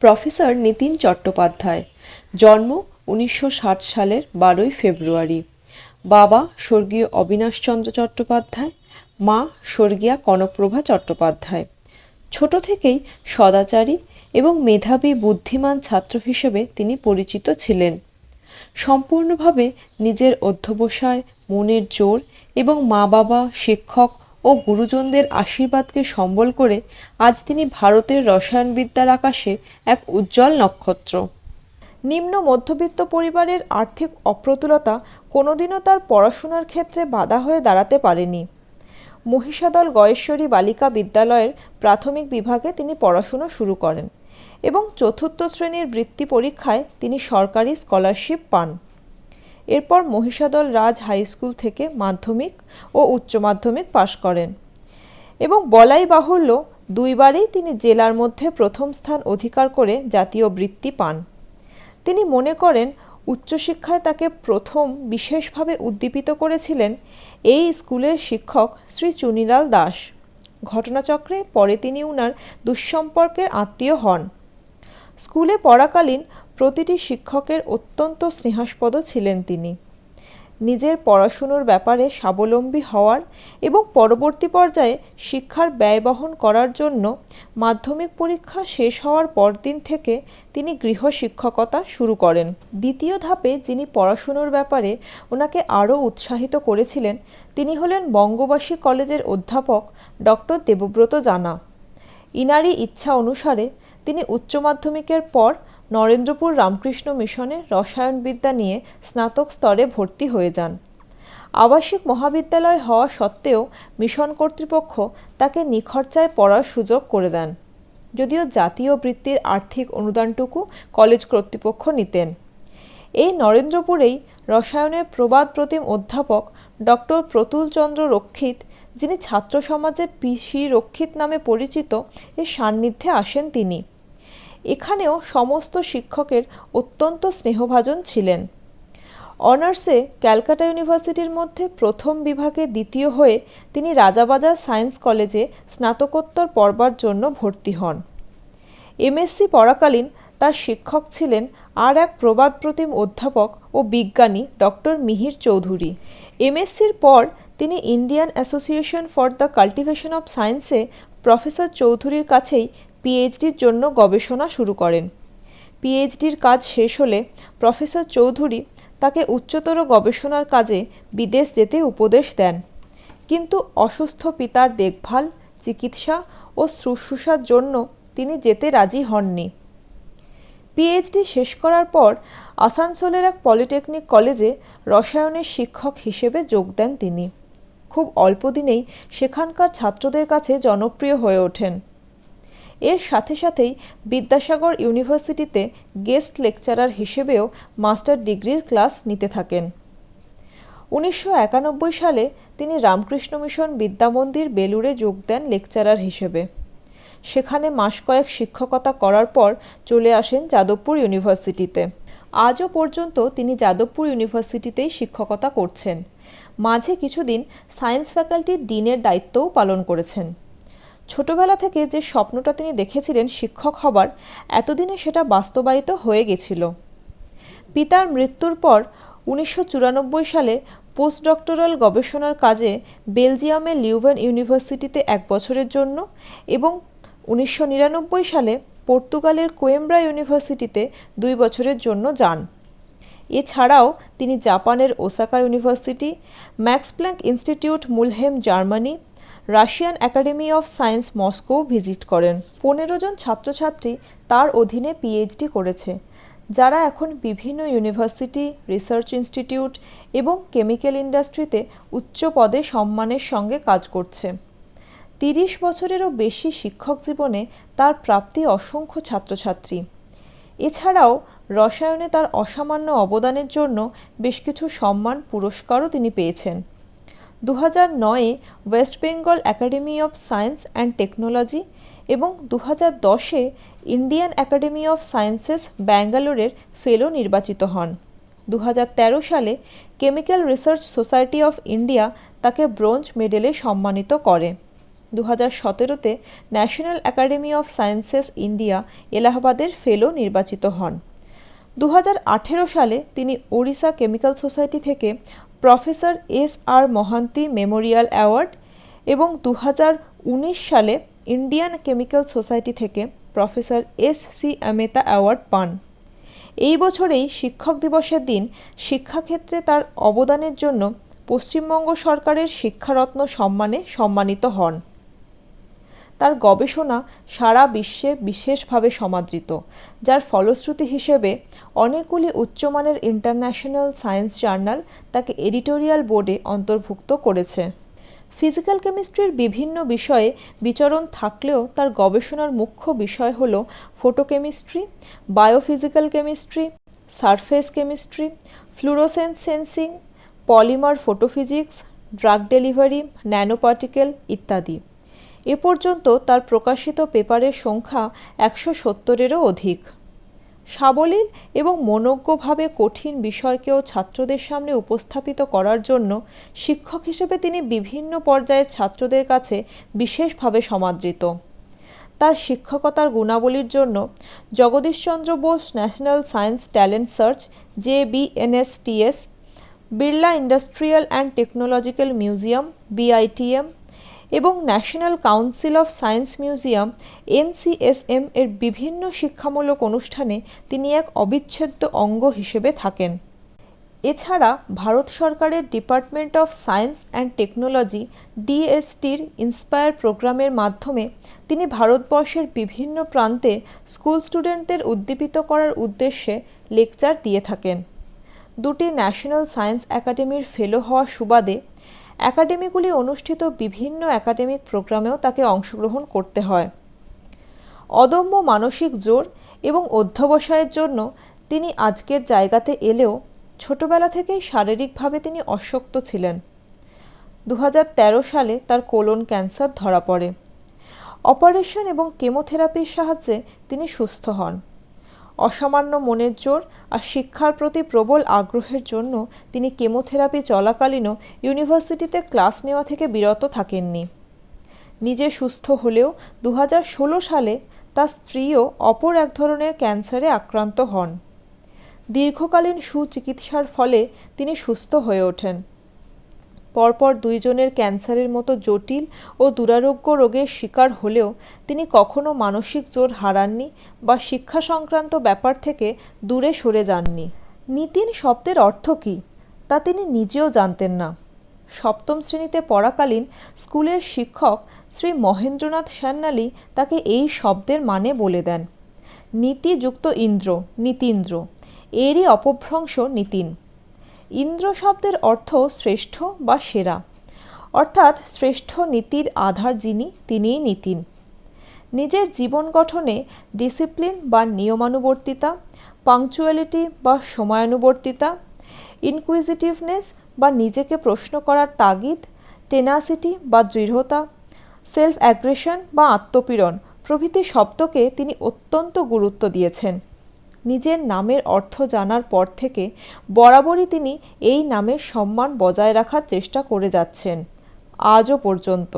Professor Nitin Chattopadhyay. জন্ম 1960 সালের 12ই ফেব্রুয়ারি। বাবা স্বর্গীয় অবিনাশচন্দ্র চট্টোপাধ্যায়, মা স্বর্গীয়া কনকপ্রভা চট্টোপাধ্যায়। ছোট থেকেই সদাচারী এবং মেধাবী বুদ্ধিমান ছাত্র হিসেবে তিনি পরিচিত ছিলেন। সম্পূর্ণভাবে নিজের অধ্যবসায়, মনের জোর এবং মা বাবা, শিক্ষক ও গুরুজনদের আশীর্বাদকে সম্বল করে আজ তিনি ভারতের রসায়নবিদ্যার আকাশে এক উজ্জ্বল নক্ষত্র। নিম্ন মধ্যবিত্ত পরিবারের আর্থিক অপ্রতুলতা কোনোদিনও তার পড়াশোনার ক্ষেত্রে বাধা হয়ে দাঁড়াতে পারেনি। মহিষাদল গয়েশ্বরী বালিকা বিদ্যালয়ের প্রাথমিক বিভাগে তিনি পড়াশুনো শুরু করেন এবং চতুর্থ শ্রেণীর বৃত্তি পরীক্ষায় তিনি সরকারি স্কলারশিপ পান। এরপর মহিষাদল রাজ হাই স্কুল থেকে মাধ্যমিক ও উচ্চ মাধ্যমিক পাশ করেন এবং বলাই বাহুল্য দুইবারই তিনি জেলার মধ্যে প্রথম স্থান অধিকার করে জাতীয় বৃত্তি পান। তিনি মনে করেন উচ্চশিক্ষায় তাকে প্রথম বিশেষভাবে উদ্দীপিত করেছিলেন এই স্কুলের শিক্ষক শ্রী চুনিলাল দাস। ঘটনাচক্রে পরে তিনি উনার দুঃসম্পর্কের আত্মীয় হন। স্কুলে পড়াকালীন প্রতিটি শিক্ষকের অত্যন্ত স্নেহাস্পদ ছিলেন তিনি। নিজের পড়াশুনোর ব্যাপারে স্বাবলম্বী হওয়ার এবং পরবর্তী পর্যায়ে শিক্ষার ব্যয় বহন করার জন্য মাধ্যমিক পরীক্ষা শেষ হওয়ার পরদিন থেকে তিনি গৃহশিক্ষকতা শুরু করেন। দ্বিতীয় ধাপে যিনি পড়াশুনোর ব্যাপারে ওনাকে আরও উৎসাহিত করেছিলেন তিনি হলেন বঙ্গবাসী কলেজের অধ্যাপক ডক্টর দেবব্রত জানা। ইনারই ইচ্ছা অনুসারে তিনি উচ্চ মাধ্যমিকের পর নরেন্দ্রপুর রামকৃষ্ণ মিশনে রসায়নবিদ্যা নিয়ে স্নাতক স্তরে ভর্তি হয়ে যান। আবাসিক মহাবিদ্যালয় হওয়া সত্ত্বেও মিশন কর্তৃপক্ষ তাকে নিখরচায় পড়ার সুযোগ করে দেন, যদিও জাতীয় বৃত্তির আর্থিক অনুদানটুকু কলেজ কর্তৃপক্ষ নিতেন। এই নরেন্দ্রপুরেই রসায়নের প্রবাদ প্রতিম অধ্যাপক ডক্টর প্রতুলচন্দ্র রক্ষিত, যিনি ছাত্র সমাজে পিসি রক্ষিত নামে পরিচিত, এর সান্নিধ্যে আসেন তিনি। এখানেও সমস্ত শিক্ষকের অত্যন্ত স্নেহভাজন ছিলেন। অনার্সে ক্যালকাটা ইউনিভার্সিটির মধ্যে প্রথম বিভাগে দ্বিতীয় হয়ে তিনি রাজাবাজার সায়েন্স কলেজে স্নাতকোত্তর পড়বার জন্য ভর্তি হন। এমএসসি পড়াকালীন তার শিক্ষক ছিলেন আর এক প্রবাদ প্রতিম অধ্যাপক ও বিজ্ঞানী ডক্টর মিহির চৌধুরী। এমএসসির পর তিনি Indian association for the cultivation of সায়েন্সে প্রফেসর চৌধুরীর কাছেই পিএইচডির জন্য গবেষণা শুরু করেন। পিএইচডির কাজ শেষ হলে প্রফেসর চৌধুরী তাকে উচ্চতর গবেষণার কাজে বিদেশ যেতে উপদেশ দেন, কিন্তু অসুস্থ পিতার দেখভাল, চিকিৎসা ও শুশ্রূষার জন্য তিনি যেতে রাজি হননি। পিএইচডি শেষ করার পর আসানসোলের এক পলিটেকনিক কলেজে রসায়নের শিক্ষক হিসেবে যোগ দেন তিনি। খুব অল্প দিনেই সেখানকার ছাত্রদের কাছে জনপ্রিয় হয়ে ওঠেন। এর সাথে সাথেই বিদ্যাসাগর ইউনিভার্সিটিতে গেস্ট লেকচারার হিসেবেও মাস্টার ডিগ্রির ক্লাস নিতে থাকেন। 1991 সালে তিনি রামকৃষ্ণ মিশন বিদ্যামন্দির বেলুড়ে যোগ দেন লেকচারার হিসেবে। সেখানে মাস কয়েক শিক্ষকতা করার পর চলে আসেন যাদবপুর ইউনিভার্সিটিতে। আজও পর্যন্ত তিনি যাদবপুর ইউনিভার্সিটিতেই শিক্ষকতা করছেন। মাঝে কিছুদিন সায়েন্স ফ্যাকাল্টির ডিনের দায়িত্বও পালন করেছেন। ছোটবেলা থেকে যে স্বপ্নটা তিনি দেখেছিলেন শিক্ষক হবার, এতদিনে সেটা বাস্তবায়িত হয়ে গেছিল। পিতার মৃত্যুর পর 1994 সালে পোস্ট ডক্টরাল গবেষণার কাজে বেলজিয়ামে লিউভেন ইউনিভার্সিটিতে 1 বছরের জন্য এবং 1999 সালে পর্তুগালের কোয়েম্ব্রা ইউনিভার্সিটিতে 2 বছরের জন্য যান। এছাড়াও তিনি জাপানের Osaka University, Max Planck Institute Mulheim Germany, Russian Academy of Science Moscow visit করেন। 15 জন ছাত্রছাত্রী তার অধীনে পিএইচডি করেছে, যারা এখন বিভিন্ন ইউনিভার্সিটি, রিসার্চ ইনস্টিটিউট এবং কেমিক্যাল ইন্ডাস্ট্রিতে উচ্চ পদে সম্মানের সঙ্গে কাজ করছে। 30 বছরেরও বেশি শিক্ষক জীবনে তার প্রাপ্তি অসংখ্য ছাত্রছাত্রী। এছাড়াও রসায়নে তার অসামান্য অবদানের জন্য বেশ কিছু সম্মান পুরস্কারও তিনি পেয়েছেন। 2009-এ West Bengal Academy of Science and Technology এবং 2010-এ ইন্ডিয়ান একাডেমি অফ সায়েন্সেস ব্যাঙ্গালোরের ফেলো নির্বাচিত হন। 2013 সালে Chemical Research Society of India তাকে ব্রোঞ্জ মেডেলে সম্মানিত করে। 2017-তে National Academy of Sciences India এলাহাবাদের ফেলো নির্বাচিত হন। 2018 সালে তিনি ওড়িশা কেমিক্যাল সোসাইটি থেকে professor S R. Mohanty Memorial Award এবং 2019 সালে ইন্ডিয়ান কেমিক্যাল সোসাইটি থেকে প্রফেসর এস.সি. আমেতা অ্যাওয়ার্ড পান। এই বছরেই শিক্ষক দিবসের দিন শিক্ষাক্ষেত্রে তার অবদানের জন্য পশ্চিমবঙ্গ সরকারের শিক্ষারত্ন সম্মানে সম্মানিত হন। তার গবেষণা সারা বিশ্বে বিশেষভাবে সমাদৃত, যার ফলশ্রুতি হিসেবে অনেকগুলি উচ্চমানের ইন্টারন্যাশনাল সায়েন্স জার্নাল তাকে এডিটোরিয়াল বোর্ডে অন্তর্ভুক্ত করেছে। ফিজিক্যাল কেমিস্ট্রির বিভিন্ন বিষয়ে বিচরণ থাকলেও তার গবেষণার মুখ্য বিষয় হল photochemistry, biophysical chemistry, surface chemistry, fluorescence sensing, polymer photophysics, drug delivery, nanoparticle ইত্যাদি। এ পর্যন্ত তার প্রকাশিত পেপারের সংখ্যা 170-এরও অধিক। সাবলীল এবং মনোজ্ঞভাবে কঠিন বিষয়কেও ছাত্রদের সামনে উপস্থাপিত করার জন্য শিক্ষক হিসেবে তিনি বিভিন্ন পর্যায়ের ছাত্রদের কাছে বিশেষভাবে সমাদৃত। তার শিক্ষকতার গুণাবলীর জন্য Jagadishchandra Bose national science talent search JBNSTS, Birla industrial and technological museum BITM এবং national council of science museum NCSM এর বিভিন্ন শিক্ষামূলক অনুষ্ঠানে তিনি এক অবিচ্ছেদ্য অঙ্গ হিসেবে থাকেন। এছাড়া ভারত সরকারের Department of Science and Technology DSTর ইন্সপায়ার প্রোগ্রামের মাধ্যমে তিনি ভারতবর্ষের বিভিন্ন প্রান্তে স্কুল স্টুডেন্টদের উদ্দীপিত করার উদ্দেশ্যে লেকচার দিয়ে থাকেন। দুটি ন্যাশনাল সায়েন্স একাডেমির ফেলো হওয়া সুবাদে একাডেমিগুলি অনুষ্ঠিত বিভিন্ন একাডেমিক প্রোগ্রামেও তাকে অংশগ্রহণ করতে হয়। অদম্য মানসিক জোর এবং অধ্যবসায়ের জন্য তিনি আজকের জায়গাতে এলেও ছোটবেলা থেকেই শারীরিকভাবে তিনি অশক্ত ছিলেন। 2013 সালে তার কোলন ক্যান্সার ধরা পড়ে। অপারেশন এবং কেমোথেরাপির সাহায্যে তিনি সুস্থ হন। অসামান্য মনের জোর আর শিক্ষার প্রতি প্রবল আগ্রহের জন্য তিনি কেমোথেরাপি চলাকালীনও ইউনিভার্সিটিতে ক্লাস নেওয়া থেকে বিরত থাকেননি। নিজে সুস্থ হলেও 2016 সালে তার স্ত্রীও অপর এক ধরনের ক্যান্সারে আক্রান্ত হন। দীর্ঘকালীন সুচিকিৎসার ফলে তিনি সুস্থ হয়ে ওঠেন। পরপর দুইজনের ক্যান্সারের মতো জটিল ও দুরারোগ্য রোগের শিকার হলেও তিনি কখনো মানসিক জোর হারাননি বা শিক্ষা সংক্রান্ত ব্যাপার থেকে দূরে সরে যাননি। নিতিন শব্দের অর্থ কী তা তিনি নিজেও জানতেন না। সপ্তম শ্রেণীতে পড়াকালীন স্কুলের শিক্ষক শ্রী মহেন্দ্রনাথ সান্যালী তাকে এই শব্দের মানে বলে দেন। নীতি যুক্ত ইন্দ্র, নীতীন্দ্র, এরই অপভ্রংশ নিতিন। ইন্দ্র শব্দের অর্থ শ্রেষ্ঠ বা সেরা, অর্থাৎ শ্রেষ্ঠ নীতির আধার যিনি, তিনিই নিতিন। নিজের জীবন গঠনে ডিসিপ্লিন বা নিয়মানুবর্তিতা, পাংচুয়ালিটি বা সময়ানুবর্তিতা, ইনকুইজিটিভনেস বা নিজেকে প্রশ্ন করার তাগিদ, টেনাসিটি বা দৃঢ়তা, সেলফ অ্যাগ্রেশন বা আত্মপীড়ন প্রভৃতি শব্দকে তিনি অত্যন্ত গুরুত্ব দিয়েছেন। নিজের নামের অর্থ জানার পর থেকে বরাবরই তিনি এই নামের সম্মান বজায় রাখার চেষ্টা করে যাচ্ছেন, আজও পর্যন্ত।